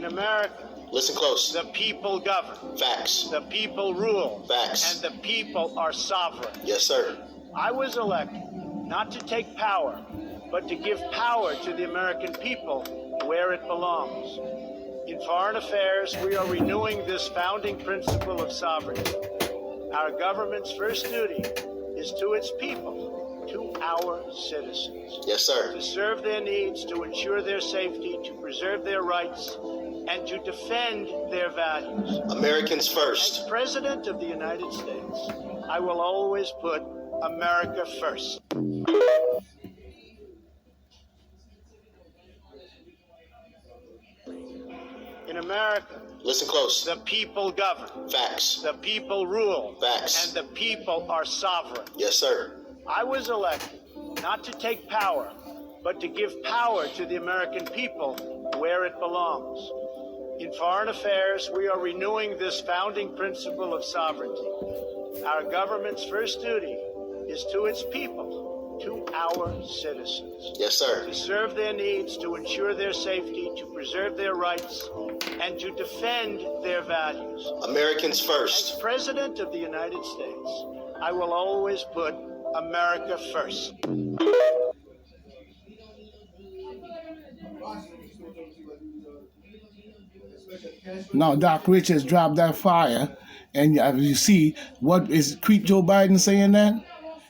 America, listen close. the people govern. Facts. The people rule. Facts. And the people are sovereign. Yes, sir. I was elected not to take power, but to give power to the American people where it belongs. In foreign affairs, we are renewing this founding principle of sovereignty. Our government's first duty is to its people, to our citizens. Yes, sir. To serve their needs, to ensure their safety, to preserve their rights, and to defend their values. Americans first. As President of the United States, I will always put America first. In America, listen close. the people govern. Facts. The people rule. Facts. And the people are sovereign. Yes, sir. I was elected not to take power, but to give power to the American people where it belongs. In foreign affairs, we are renewing this founding principle of sovereignty. Our government's first duty is to its people, to our citizens. Yes, sir. To serve their needs, to ensure their safety, to preserve their rights, and to defend their values. Americans As first. President of the United States, I will always put America first. Now Doc Rich has dropped that fire, and as you see, what is Creep Joe Biden saying that?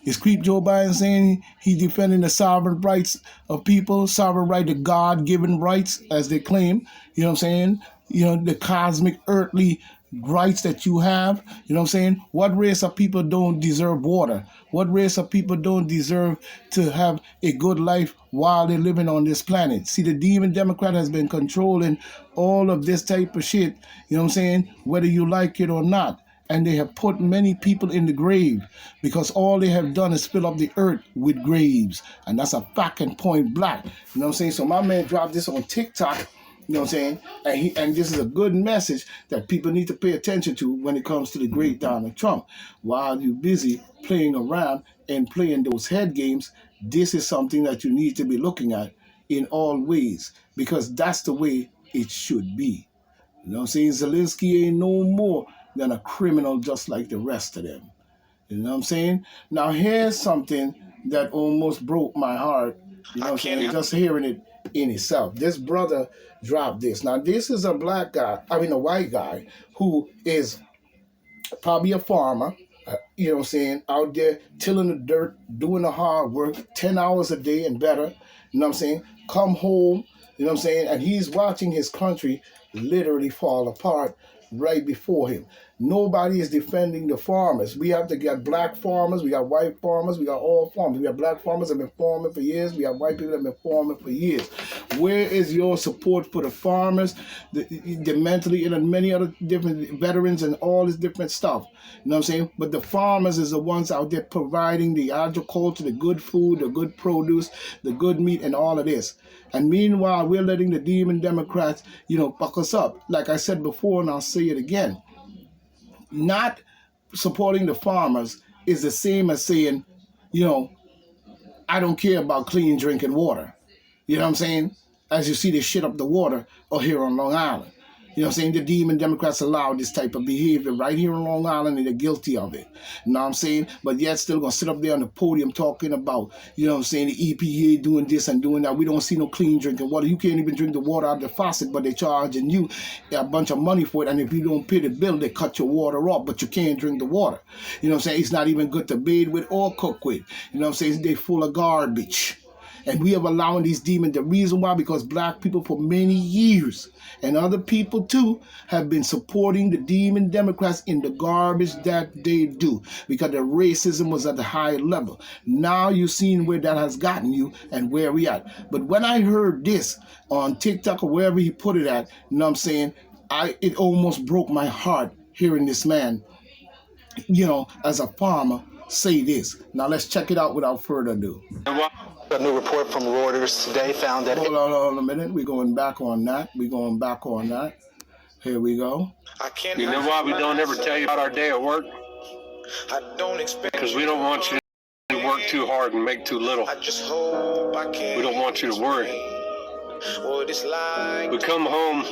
Is Creep Joe Biden saying he's defending the sovereign rights of people, sovereign right to God-given rights, as they claim, you know what I'm saying? You know, the cosmic earthly rights that you have, you know what I'm saying? What race of people don't deserve water? What race of people don't deserve to have a good life while they're living on this planet? See, the demon Democrat has been controlling all of this type of shit, you know what I'm saying? Whether you like it or not. And they have put many people in the grave because all they have done is fill up the earth with graves. And that's a fact and point blank. You know what I'm saying? So my man dropped this on TikTok, you know what I'm saying? And this is a good message that people need to pay attention to when it comes to the great Donald Trump. While you're busy playing around and playing those head games, this is something that you need to be looking at in all ways because that's the way it should be. You know what I'm saying? Zelensky ain't no more than a criminal just like the rest of them. You know what I'm saying? Now here's something that almost broke my heart, you know what I'm saying, just hearing it in itself. This brother dropped this. Now this is a black guy, a white guy who is probably a farmer, you know what I'm saying, out there tilling the dirt, doing the hard work, 10 hours a day and better, you know what I'm saying, come home, you know what I'm saying, and he's watching his country literally fall apart right before him. Nobody is defending the farmers. We have to get black farmers, we got white farmers, we got all farmers. We got black farmers that have been farming for years, we got white people that have been farming for years. Where is your support for the farmers, the mentally ill and many other different veterans and all this different stuff? You know what I'm saying? But the farmers is the ones out there providing the agriculture, the good food, the good produce, the good meat and all of this. And meanwhile, we're letting the demon Democrats, you know, fuck us up. Like I said before, and I'll say it again. Not supporting the farmers is the same as saying, you know, I don't care about clean drinking water. You know what I'm saying? As you see this shit up the water or here on Long Island. You know what I'm saying? The demon Democrats allow this type of behavior right here on Long Island and they're guilty of it. You know what I'm saying? But yet still going to sit up there on the podium talking about, you know what I'm saying, the EPA doing this and doing that. We don't see no clean drinking water. You can't even drink the water out of the faucet, but they're charging you a bunch of money for it. And if you don't pay the bill, they cut your water off, but you can't drink the water. You know what I'm saying? It's not even good to bathe with or cook with. You know what I'm saying? They're full of garbage. And we have allowing these demons. The reason why, because black people for many years and other people too have been supporting the demon Democrats in the garbage that they do because the racism was at the high level. Now you've seen where that has gotten you and where we at. But when I heard this on TikTok or wherever he put it at, you know what I'm saying, it almost broke my heart hearing this man, you know, as a farmer say this. Now let's check it out without further ado. A new report from Reuters today found that... Hold on a minute. We're going back on that. Here we go. You know why we don't ever tell you about our day at work? Because we don't want you to work too hard and make too little. We don't want you to worry. We come home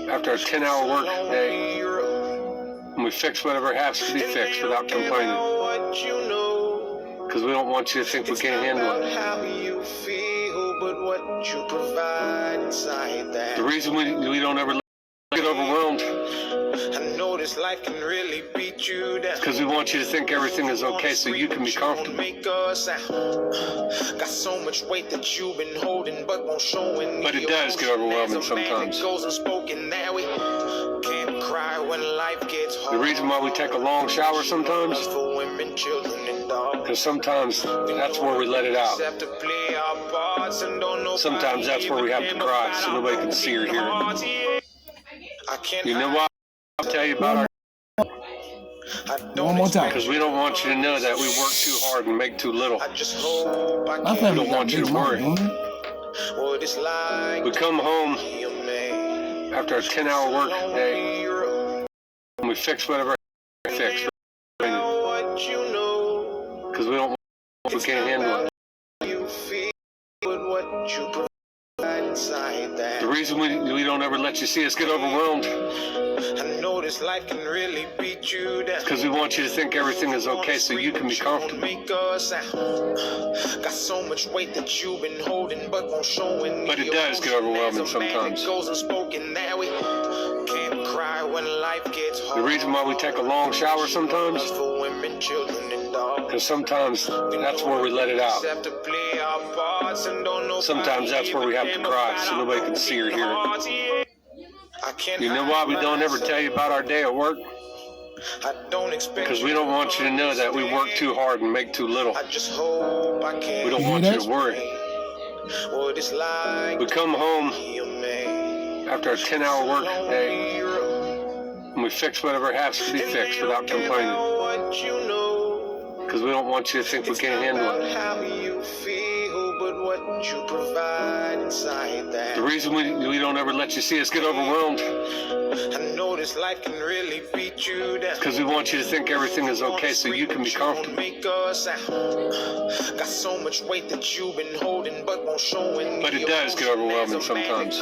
after a 10-hour work day, and we fix whatever has to be fixed without complaining. Because we don't want you to think we can't handle it. The reason we don't ever get overwhelmed is because we want you to think everything is okay so you can be comfortable. But it does get overwhelming sometimes. The reason why we take a long shower sometimes, because sometimes that's where we let it out. Sometimes that's where we have to cry so nobody can see or hear it. You know why I'll tell you about our... One more time. Because we don't want you to know that we work too hard and make too little. My We family don't want you to worry. We come home after a 10-hour work day, and we fix whatever we fix. Because we don't want we can't handle it. The reason we don't ever let you see us get overwhelmed is because we want you to think everything is okay so you can be comfortable. But it does get overwhelming sometimes. The reason why we take a long shower sometimes, because sometimes that's where we let it out. Sometimes that's where we have to cry so nobody can see or hear it. You know why we don't ever tell you about our day at work? Because we don't want you to know that we work too hard and make too little. We don't want you to worry. We come home after a 10-hour work day, and we fix whatever has to be fixed without complaining. Because we don't want you to think we can't handle it. The reason we don't ever let you see us get overwhelmed is because we want you to think everything is okay so you can be comfortable. But it does get overwhelming sometimes.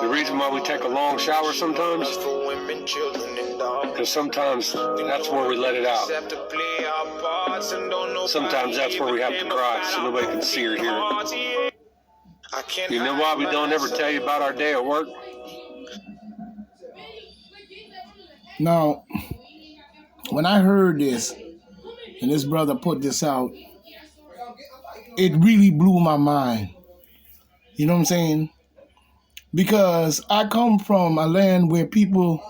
The reason why we take a long shower sometimes, because sometimes that's where we let it out. Sometimes that's where we have to cry so nobody can see or hear it. You know why we don't ever tell you about our day at work? Now, when I heard this, and this brother put this out, it really blew my mind. You know what I'm saying? Because I come from a land where people,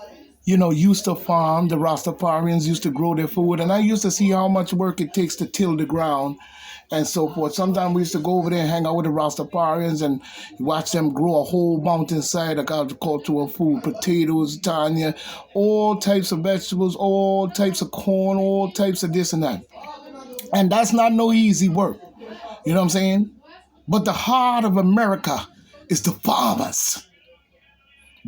used to farm. The Rastafarians used to grow their food, and I used to see how much work it takes to till the ground and so forth. Sometimes we used to go over there and hang out with the Rastafarians and watch them grow a whole mountainside of agricultural food, potatoes, tanya, all types of vegetables, all types of corn, all types of this and that. And that's not no easy work. You know what I'm saying? But the heart of America is the farmers.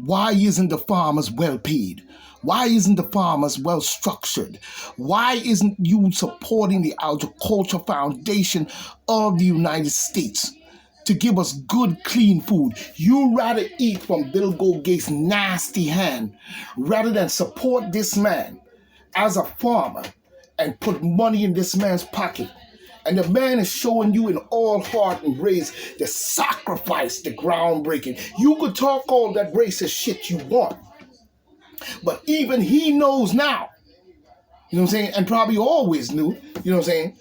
Why isn't the farmers well paid? Why isn't the farmers well structured? Why isn't you supporting the Agriculture Foundation of the United States to give us good, clean food? You rather eat from Bill Gates' nasty hand rather than support this man as a farmer and put money in this man's pocket. And the man is showing you in all heart and grace the sacrifice, the groundbreaking. You could talk all that racist shit you want. But even he knows now, you know what I'm saying, and probably always knew, you know what I'm saying,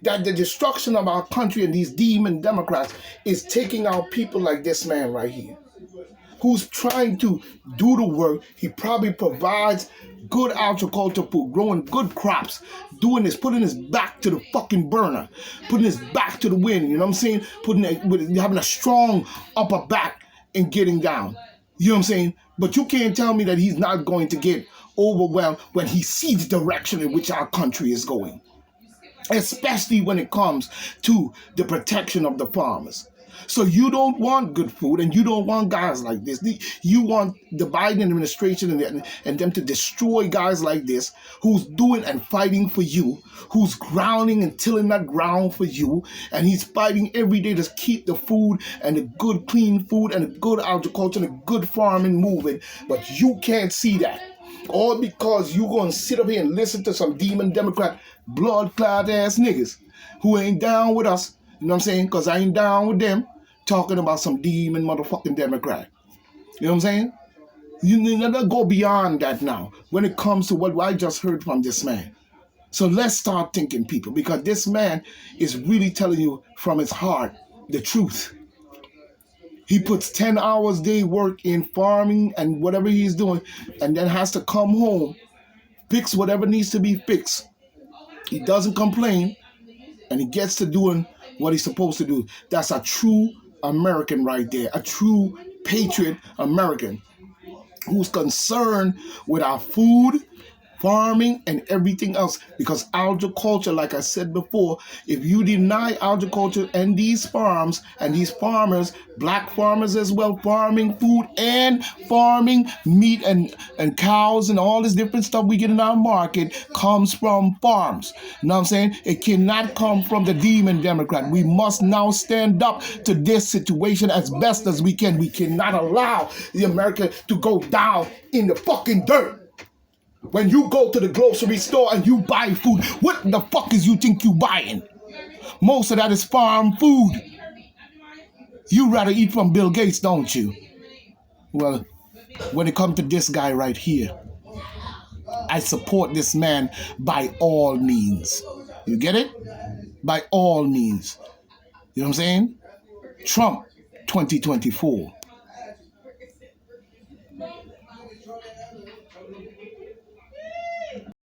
that the destruction of our country and these demon Democrats is taking out people like this man right here, who's trying to do the work. He probably provides good agriculture food, growing good crops, doing this, putting his back to the fucking burner, putting his back to the wind, you know what I'm saying, having a strong upper back and getting down. You know what I'm saying? But you can't tell me that he's not going to get overwhelmed when he sees the direction in which our country is going, especially when it comes to the protection of the farmers. So you don't want good food, and you don't want guys like this. You want the Biden administration and them to destroy guys like this, who's doing and fighting for you, who's grounding and tilling that ground for you, and he's fighting every day to keep the food and the good clean food and the good agriculture and the good farming moving. But you can't see that. All because you going to sit up here and listen to some demon Democrat blood-clad ass niggas who ain't down with us. You know what I'm saying? Because I ain't down with them talking about some demon motherfucking Democrat. You know what I'm saying? You need to go beyond that now when it comes to what I just heard from this man. So let's start thinking, people, because this man is really telling you from his heart the truth. He puts 10 hours a day work in farming and whatever he's doing, and then has to come home, fix whatever needs to be fixed. He doesn't complain, and he gets to doing what he's supposed to do. That's a true American right there, a true patriot American who's concerned with our food, farming, and everything else. Because agriculture, like I said before, if you deny agriculture and these farms and these farmers, black farmers as well, farming food and farming meat and cows and all this different stuff we get in our market comes from farms. You know what I'm saying? It cannot come from the demon Democrat. We must now stand up to this situation as best as we can. We cannot allow the America to go down in the fucking dirt. When you go to the grocery store and you buy food, what the fuck is you think you buying? Most of that is farm food. You rather eat from Bill Gates, don't you? Well, when it comes to this guy right here, I support this man by all means. You get it? By all means. You know what I'm saying? Trump 2024.